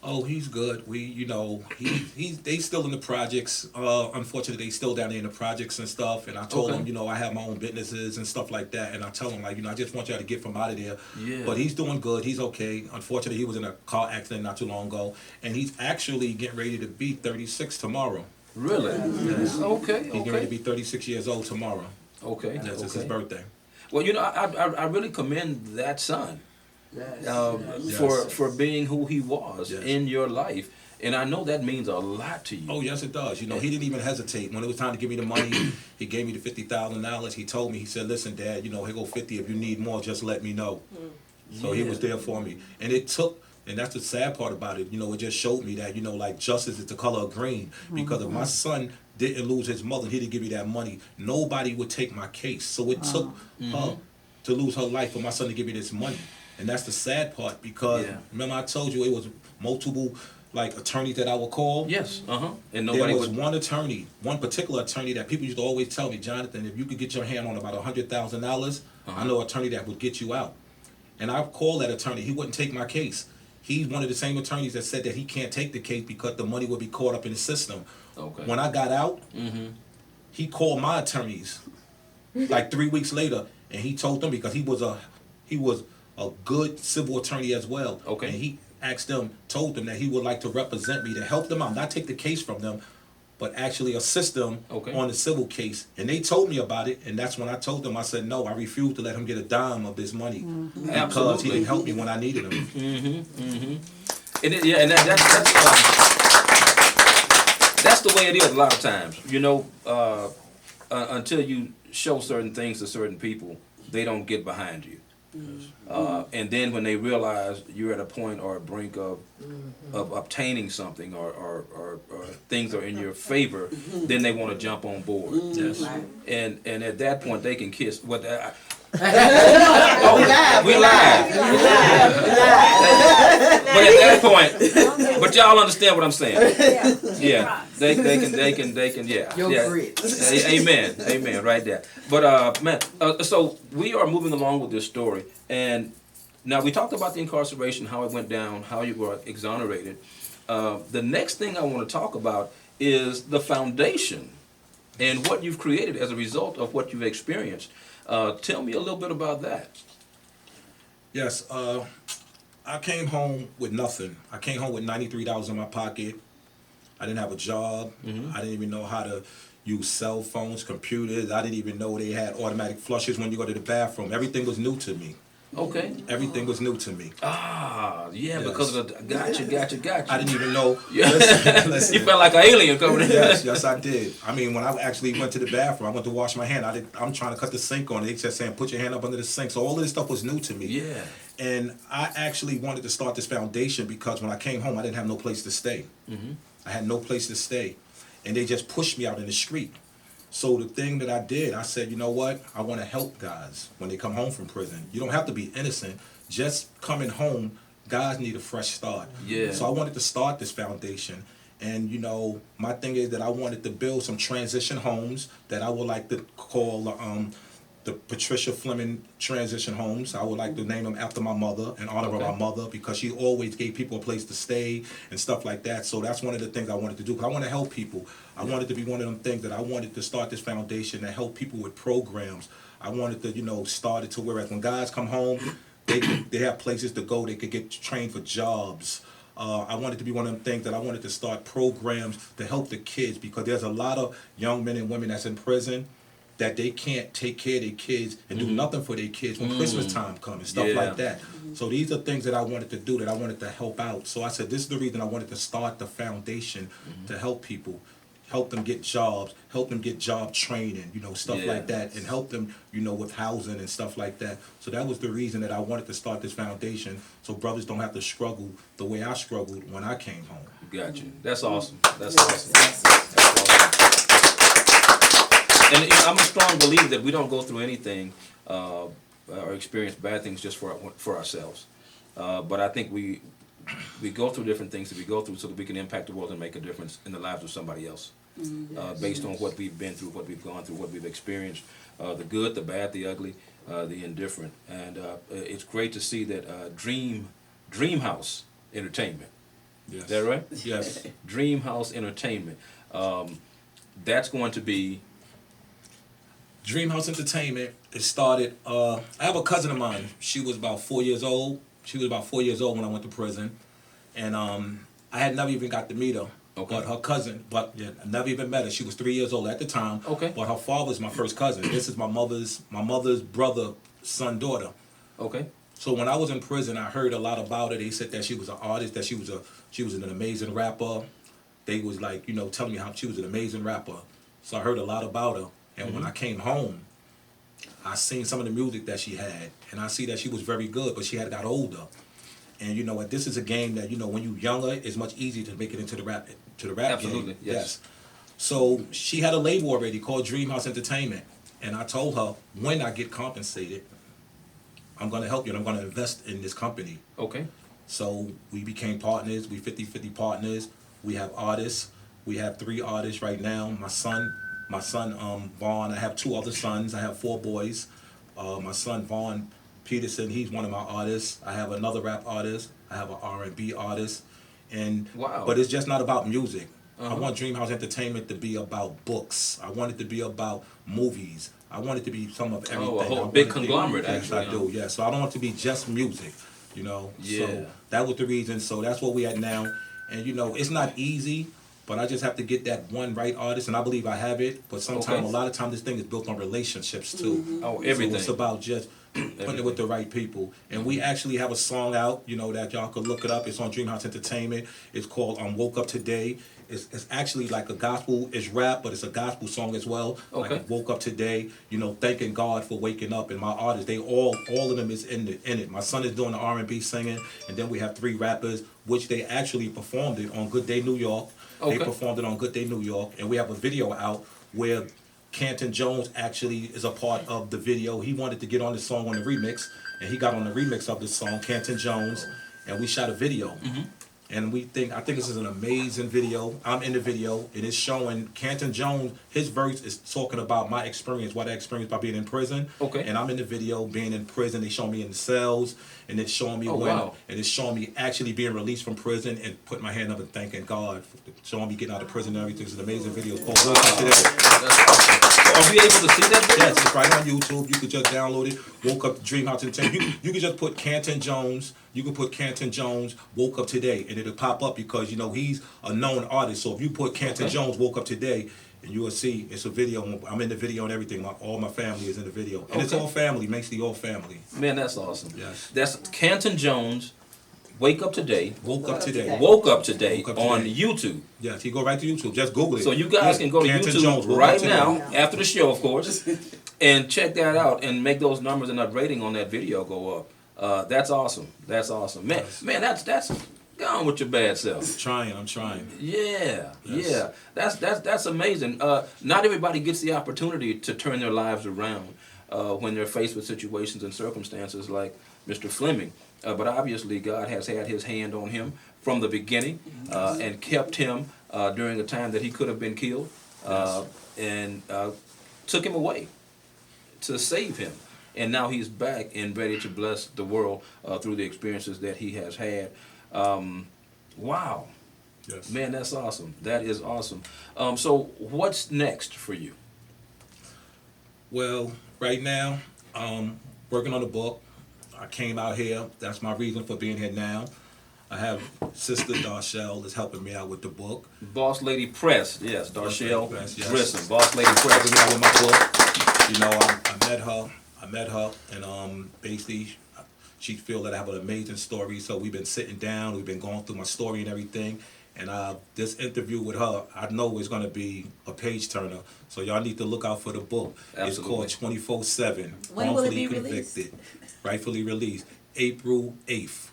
Oh, he's good. They still in the projects. Unfortunately, they still down there in the projects and stuff. And I told Okay. him, I have my own businesses and stuff like that. And I tell him, I just want y'all to get from out of there. Yeah. But he's doing good. He's okay. Unfortunately, he was in a car accident not too long ago, and he's actually getting ready to be 36 tomorrow. Really? Yes. Okay. He's getting ready to be 36 years old tomorrow. Okay. Yes, it's his Okay. birthday. Well, I really commend that son. Yes. For being who he was Yes. in your life. And I know that means a lot to you. Oh, yes, it does. He didn't even hesitate. When it was time to give me the money, he gave me the $50,000. He told me, he said, listen, Dad, here go 50. If you need more, just let me know. So he was there for me. And it took, and that's the sad part about it, it just showed me that, like justice is the color of green. Because if my son didn't lose his mother, he didn't give me that money, nobody would take my case. So it took her to lose her life for my son to give me this money. And that's the sad part, because remember I told you it was multiple attorneys that I would call. Yes. And nobody There was would. one particular attorney that people used to always tell me, Jonathan, if you could get your hand on about $100,000, I know an attorney that would get you out. And I called that attorney. He wouldn't take my case. He's one of the same attorneys that said that he can't take the case because the money would be caught up in the system. Okay. When I got out, he called my attorneys 3 weeks later, and he told them, because he was a good civil attorney as well. Okay. And he told them that he would like to represent me, to help them out, not take the case from them, but actually assist them on the civil case. And they told me about it, and that's when I told them, I said, no, I refuse to let him get a dime of this money. Because Absolutely. he didn't help me when I needed him. And that's the way it is a lot of times. Until you show certain things to certain people, they don't get behind you. And then when they realize you're at a point or a brink of obtaining something, or things are in your favor, then they want to jump on board. Yes. And at that point they can kiss. We live. But at that point, but y'all understand what I'm saying? Yeah, they can, yeah. Your Yeah. grit. Amen, right there. But man, so we are moving along with this story, and Now, we talked about the incarceration, how it went down, how you were exonerated. The next thing I want to talk about is the foundation and what you've created as a result of what you've experienced. Tell me a little bit about that. Yes, I came home with nothing. I came home with $93 in my pocket. I didn't have a job. I didn't even know how to use cell phones, computers. I didn't even know they had automatic flushes when you go to the bathroom. Everything was new to me. Okay. Everything was new to me. Ah, yeah, Yes. because of the gotcha. I didn't even know. Yeah. Listen. You felt like an alien coming in. Yes, I did. I mean, when I actually went to the bathroom, I went to wash my hand. I'm trying to cut the sink on. They just saying, put your hand up under the sink. So all of this stuff was new to me. Yeah. And I actually wanted to start this foundation because when I came home, I didn't have no place to stay. I had no place to stay. And they just pushed me out in the street. So the thing that I did, I said, you know what? I want to help guys when they come home from prison. You don't have to be innocent. Just coming home, guys need a fresh start. Yeah. So I wanted to start this foundation. And, you know, my thing is that I wanted to build some transition homes that I would like to call the Patricia Fleming Transition Homes. I would like to name them after my mother, in honor of my mother, because she always gave people a place to stay and stuff like that. So that's one of the things I wanted to do, because I want to help people. I wanted to be one of them things that I wanted to start this foundation to help people with programs. I wanted to, you know, start it to where when guys come home, they have places to go. They could get trained for jobs. I wanted to be one of them things that I wanted to start programs to help the kids, because there's a lot of young men and women that's in prison that they can't take care of their kids and do nothing for their kids when Christmas time comes and stuff like that. So these are things that I wanted to do, that I wanted to help out. So I said, this is the reason I wanted to start the foundation to help people, help them get jobs, help them get job training, you know, stuff like that, and help them, you know, with housing and stuff like that. So that was the reason that I wanted to start this foundation, so brothers don't have to struggle the way I struggled when I came home. Gotcha. That's awesome. That's awesome. That's awesome. And I'm a strong believer that we don't go through anything or experience bad things just for ourselves. But I think we go through different things that we go through so that we can impact the world and make a difference in the lives of somebody else. Based on what we've been through, what we've gone through, what we've experienced, the good, the bad, the ugly, the indifferent. And it's great to see that Dream House Entertainment. Yes. Is that right? Yes. Dream House Entertainment. That's going to be... Dream House Entertainment, it started, I have a cousin of mine. She was about 4 years old. She was about 4 years old when I went to prison. And I had never even got to meet her. Okay. But her cousin, I never even met her. She was 3 years old at the time. Okay. But her father's my first cousin. This is my mother's brother, son, daughter. Okay. So when I was in prison, I heard a lot about her. They said that she was an artist, that she was an amazing rapper. They was like, you know, telling me how she was an amazing rapper. So I heard a lot about her. And when I came home, I seen some of the music that she had, and I see that she was very good, but she had got older. And you know, this is a game that, you know, when you're younger, it's much easier to make it into the rap Absolutely, game. yes. So she had a label already called Dream House Entertainment, and I told her, when I get compensated, I'm going to help you and I'm going to invest in this company. Okay. So we became partners. We 50-50 partners. We have artists. We have 3 artists right now. My son Vaughn. I have 2 other sons. I have 4 boys. My son Vaughn Peterson, he's one of my artists. I have another rap artist. I have an R&B artist. And wow. But it's just not about music. I want Dream House Entertainment to be about books. I want it to be about movies. I want it to be some of everything. A whole big conglomerate, yes, actually. I do, yeah. So I don't want it to be just music, you know. Yeah. So that was the reason. So that's what we at now. And, you know, it's not easy, but I just have to get that one right artist, and I believe I have it. But sometimes, a lot of times, this thing is built on relationships, too. Oh, everything. So it's about just putting it with the right people. And we actually have a song out, you know, that y'all could look it up. It's on Dream House Entertainment. It's called Woke Up Today. It's actually like a gospel, it's rap, but it's a gospel song as well. Okay. Like Woke Up Today, you know, thanking God for waking up. And my artists, they all of them is in it. My son is doing the R&B singing, and then we have 3 rappers, which they actually performed it on Good Day New York. Okay. They performed it on Good Day New York, and we have a video out where Canton Jones actually is a part of the video. He wanted to get on the song on the remix, and he got on the remix of the song, Canton Jones, and we shot a video. And I think this is an amazing video. I'm in the video, and it's showing Canton Jones. His verse is talking about my experience, what I experienced by being in prison. Okay. And I'm in the video being in prison. They show me in the cells, and it's showing me wow. and it's showing me actually being released from prison and putting my hand up and thanking God, for showing me getting out of prison and everything. It's an amazing video. It's called Woke Up Today. That's awesome. Are we able to see that video? Yes, it's right on YouTube. You could just download it. Woke Up Dream House in 10. You could just put Canton Jones. You can put Canton Jones Woke Up Today, and it'll pop up because he's a known artist. So if you put Canton Jones Woke Up Today, and you will see it's a video. I'm in the video and everything. All my family is in the video, and it's all family. Makes the all family. Man, that's awesome. Yes. That's Canton Jones. Wake Up Today. Woke Up Today. Woke Up Today Woke Up on Today. YouTube. Yes, you go right to YouTube. Just Google it. So you guys can go to Canton YouTube Jones, Woke Up right Today. now, after the show, of course, and check that out and make those numbers and that rating on that video go up. That's awesome. That's awesome. Man, Yes. man, that's go on with your bad self. I'm trying. Yeah, Yes. yeah. That's amazing. Not everybody gets the opportunity to turn their lives around when they're faced with situations and circumstances like Mr. Fleming. But obviously, God has had His hand on him from the beginning and kept him during a time that he could have been killed, and took him away to save him. And now he's back and ready to bless the world through the experiences that he has had. Wow. Yes. Man, that's awesome. That is awesome. So what's next for you? Well, right now, working on the book. I came out here. That's my reason for being here now. I have Sister Darshell is helping me out with the book. Boss Lady Press, yes. Darshell Press, yes. Grissom, Boss Lady Press. Helping me out with my book. I met her, and basically, she feel that I have an amazing story. So we've been sitting down. We've been going through my story and everything. And this interview with her, I know is going to be a page turner. So y'all need to look out for the book. Absolutely. It's called 24/7. When will it be Convicted. Rightfully released. April 8th.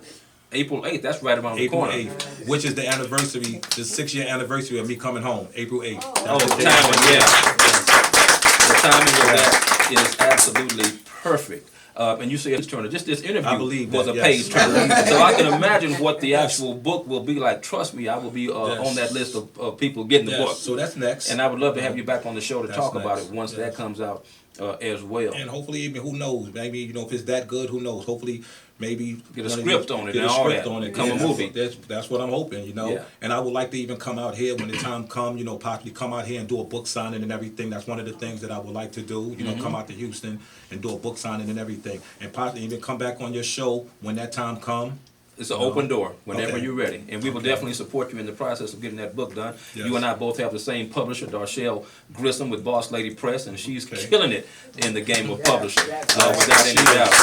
April 8th, that's right around the April corner. 8th, which is the anniversary, the 6-year anniversary of me coming home. April 8th. Oh, the timing, yeah. The timing of that is absolutely perfect. And you say it's turner. Just this interview I believe was that, a yes. page turner. I believe that. So I can imagine what the Yes. actual book will be like. Trust me, I will be Yes. on that list of people getting the book. Yes, so that's next. And I would love to have you back on the show to That's talk about next. it once Yes. that comes out as well. And hopefully, even who knows? Maybe if it's that good, who knows? Hopefully, maybe Get a one of script you- on it Get and a all script that. on it. Become a Yeah, movie. That's what I'm hoping. Yeah. And I would like to even come out here when the time comes. Possibly come out here and do a book signing and everything. That's one of the things that I would like to do. Mm-hmm. Come out to Houston and do a book signing and everything, and possibly even come back on your show when that time comes. It's an open door whenever Okay. you're ready. And we will Okay. definitely support you in the process of getting that book done. Yes. You and I both have the same publisher, Darshell Grissom with Boss Lady Press, and she's Okay. killing it in the game of publishing, without any doubt.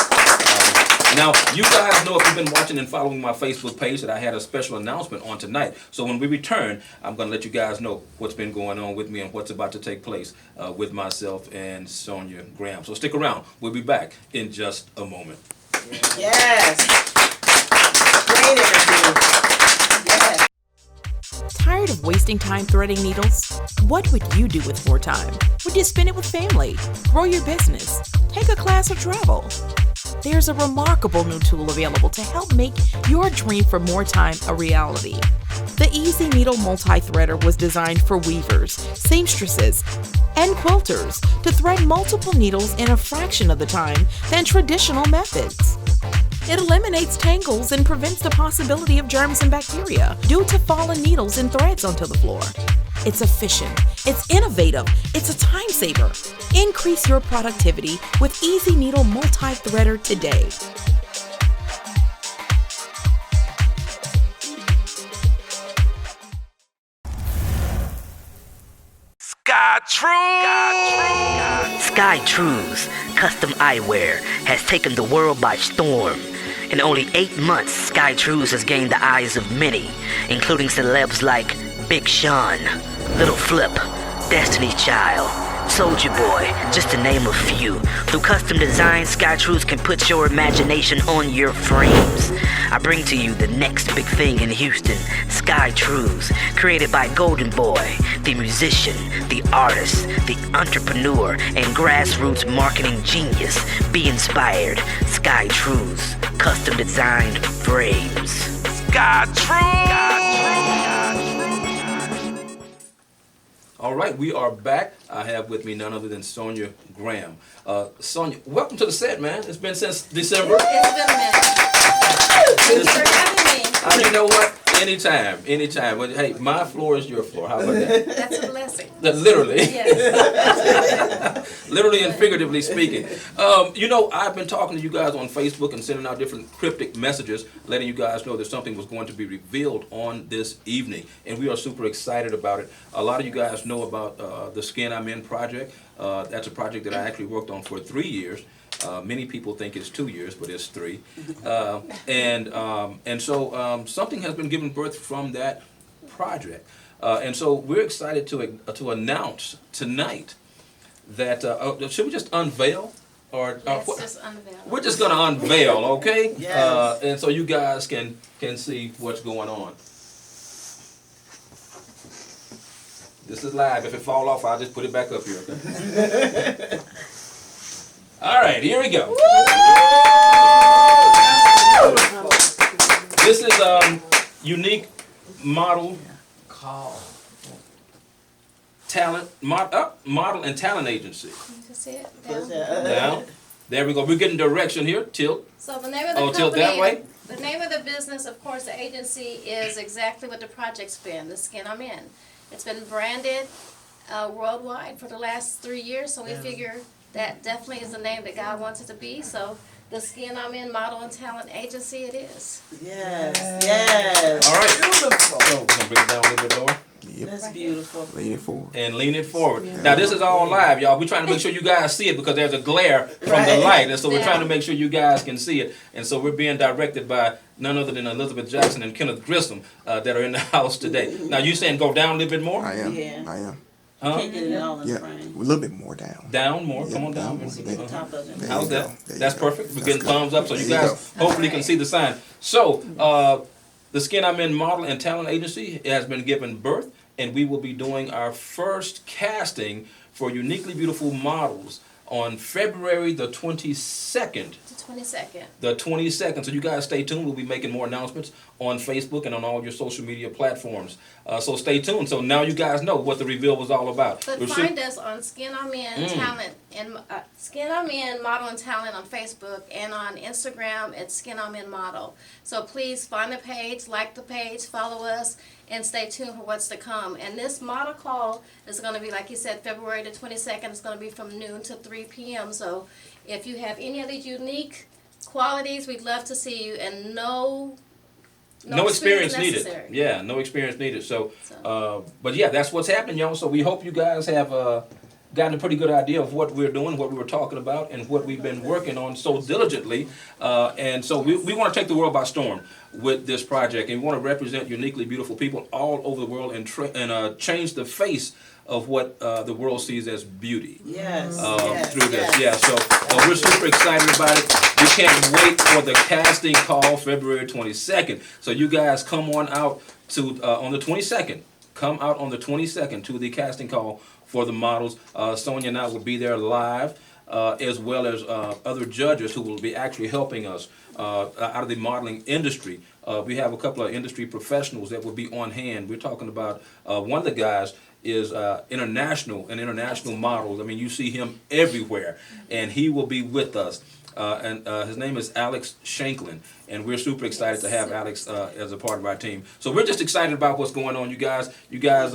Now, you guys know if you've been watching and following my Facebook page that I had a special announcement on tonight. So when we return, I'm going to let you guys know what's been going on with me and what's about to take place with myself and Sonia Graham. So stick around. We'll be back in just a moment. Yes. Great interview. Yes. Tired of wasting time threading needles? What would you do with more time? Would you spend it with family, grow your business, take a class, or travel? There's a remarkable new tool available to help make your dream for more time a reality. The Easy Needle Multi-Threader was designed for weavers, seamstresses, and quilters to thread multiple needles in a fraction of the time than traditional methods. It eliminates tangles and prevents the possibility of germs and bacteria due to fallen needles and threads onto the floor. It's efficient, it's innovative, it's a time saver. Increase your productivity with Easy Needle Multi-Threader today. Sky Trues Custom Eyewear has taken the world by storm. In only 8 months, Sky Trues has gained the eyes of many, including celebs like Big Sean, Little Flip, Destiny Child, Soulja Boy, just to name a few. Through custom design, Sky Trues can put your imagination on your frames. I bring to you the next big thing in Houston, Sky Trues, created by Golden Boy, the musician, the artist, the entrepreneur, and grassroots marketing genius. Be inspired. Sky Trues, custom designed frames. Sky Trues! All right, we are back. I have with me none other than Sonia Graham. Sonia, welcome to the set, man. It's been since December. It's been a minute. Thank you for having me. You know what? Anytime. But hey, my floor is your floor. How about that? That's a blessing. Literally. Yes. Literally and figuratively speaking. You know, I've been talking to you guys on Facebook and sending out different cryptic messages, letting you guys know that something was going to be revealed on this evening. And we are super excited about it. A lot of you guys know about the Skin I'm In project. That's a project that I actually worked on for 3 years. Many people think it's 2 years, but it's 3. And so something has been given birth from that project. And so we're excited to announce tonight that, should we just unveil? Or Let's just unveil. we're just going to unveil, okay? Yes. And so you guys can see what's going on. This is live. If it fall off, I'll just put it back up here, okay? All right, here we go. This is unique model model and talent agency. Just it What's down. that? Now, there we go. We're getting direction here. Tilt. So the name of the Oh, tilt that way? company, the name of the business, of course, the agency is exactly what the project's been, the Skin I'm In. It's been branded worldwide for the last 3 years, so we figure that definitely is the name that God wants it to be. So the Skin I'm In Model and Talent Agency it is. Yes. All right. Beautiful. So we're gonna bring it down a little bit lower That's beautiful. Lean it forward. and lean it forward. Now this is all live, y'all. We're trying to make sure you guys see it because there's a glare from the Right. light, and so we're Yeah. trying to make sure you guys can see it. And so we're being directed by none other than Elizabeth Jackson and Kenneth Grissom that are in the house today. Now you saying go down a little bit more? I am. Yeah. I am. Huh? Can't get it all in Yeah. frame. A little bit more down. Down more. Yeah, Come on down. down more. Uh-huh. Top of it. There How's you that? go. There you That's go. perfect. We're That's getting good. thumbs up, so you There you guys go. hopefully can see the sign. So, the Skin I'm In Model and Talent Agency has been given birth, and we will be doing our first casting for uniquely beautiful models on February the 22nd. The 22nd. The 22nd. So you guys stay tuned. We'll be making more announcements on Facebook and on all your social media platforms. So stay tuned. So now you guys know what the reveal was all about. But We're find us on Skin I'm In Mm. Talent and Skin I'm In Model and Talent on Facebook, and on Instagram it's Skin I'm In Model. So please find the page, like the page, follow us, and stay tuned for what's to come. And this model call is going to be, like you said, February the 22nd. It's going to be from noon to 3 p.m. So if you have any of these unique qualities, we'd love to see you. And no experience needed. necessary. Yeah, no experience needed. So, So- but yeah, that's what's happening, y'all. So we hope you guys have gotten a pretty good idea of what we're doing, what we were talking about, and what we've been working on so diligently. And so we want to take the world by storm with this project, and we want to represent uniquely beautiful people all over the world and change the face of what the world sees as beauty. Yes. Through this. Yeah, so we're super excited about it. We can't wait for the casting call February 22nd. So you guys come on out to on the 22nd. Come out on the 22nd to the casting call for the models. Sonia and I will be there live, as well as other judges who will be actually helping us out of the modeling industry. We have a couple of industry professionals that will be on hand. We're talking about one of the guys is an international model. I mean, you see him everywhere, and he will be with us. And his name is Alex Shanklin, and we're super excited to have Alex as a part of our team. So we're just excited about what's going on, you guys. You guys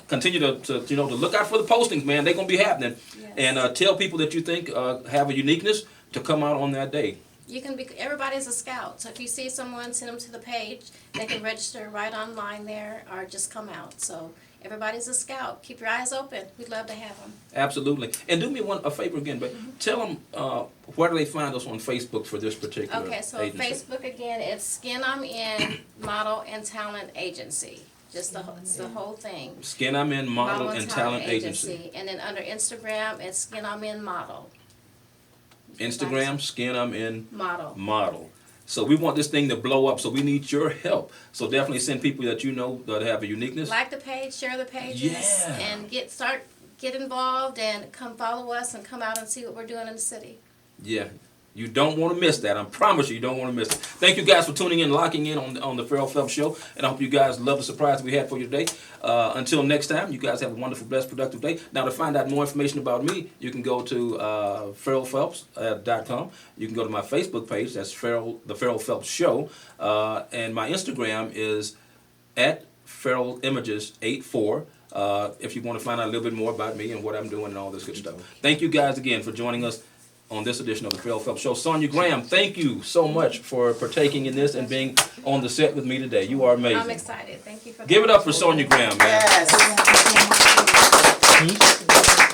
continue to look out for the postings, man. They're gonna be happening, and tell people that you think have a uniqueness to come out on that day. You can be, everybody's a scout, so if you see someone, send them to the page. They can register right online there, or just come out. So everybody's a scout. Keep your eyes open. We'd love to have them. Absolutely. And do me a favor again, but tell them where do they find us on Facebook for this particular Okay, so agency? Facebook again, it's Skin I'm In Model and Talent Agency. Just it's the whole thing. Skin I'm In Model and Talent Agency. And then under Instagram, it's Skin I'm In Model. Instagram, Skin I'm In Model. Model. So we want this thing to blow up, so we need your help. So definitely send people that you know that have a uniqueness. Like the page, share the pages, Yeah. and get involved and come follow us and come out and see what we're doing in the city. Yeah. You don't want to miss that. I promise you don't want to miss it. Thank you guys for tuning in, locking in on the Ferrell Phelps Show. And I hope you guys love the surprise we had for you today. Until next time, you guys have a wonderful, blessed, productive day. Now, to find out more information about me, you can go to ferrellphelps.com. You can go to my Facebook page. That's the Ferrell Phelps Show. And my Instagram is at Ferrell Images 84. If you want to find out a little bit more about me and what I'm doing and all this good stuff. Thank you guys again for joining us on this edition of the Ferrell Phelps Show. Sonia Graham, thank you so much for partaking in this and being on the set with me today. You are amazing. I'm excited. Thank you for Give it up for Sonia Graham, man. Yes.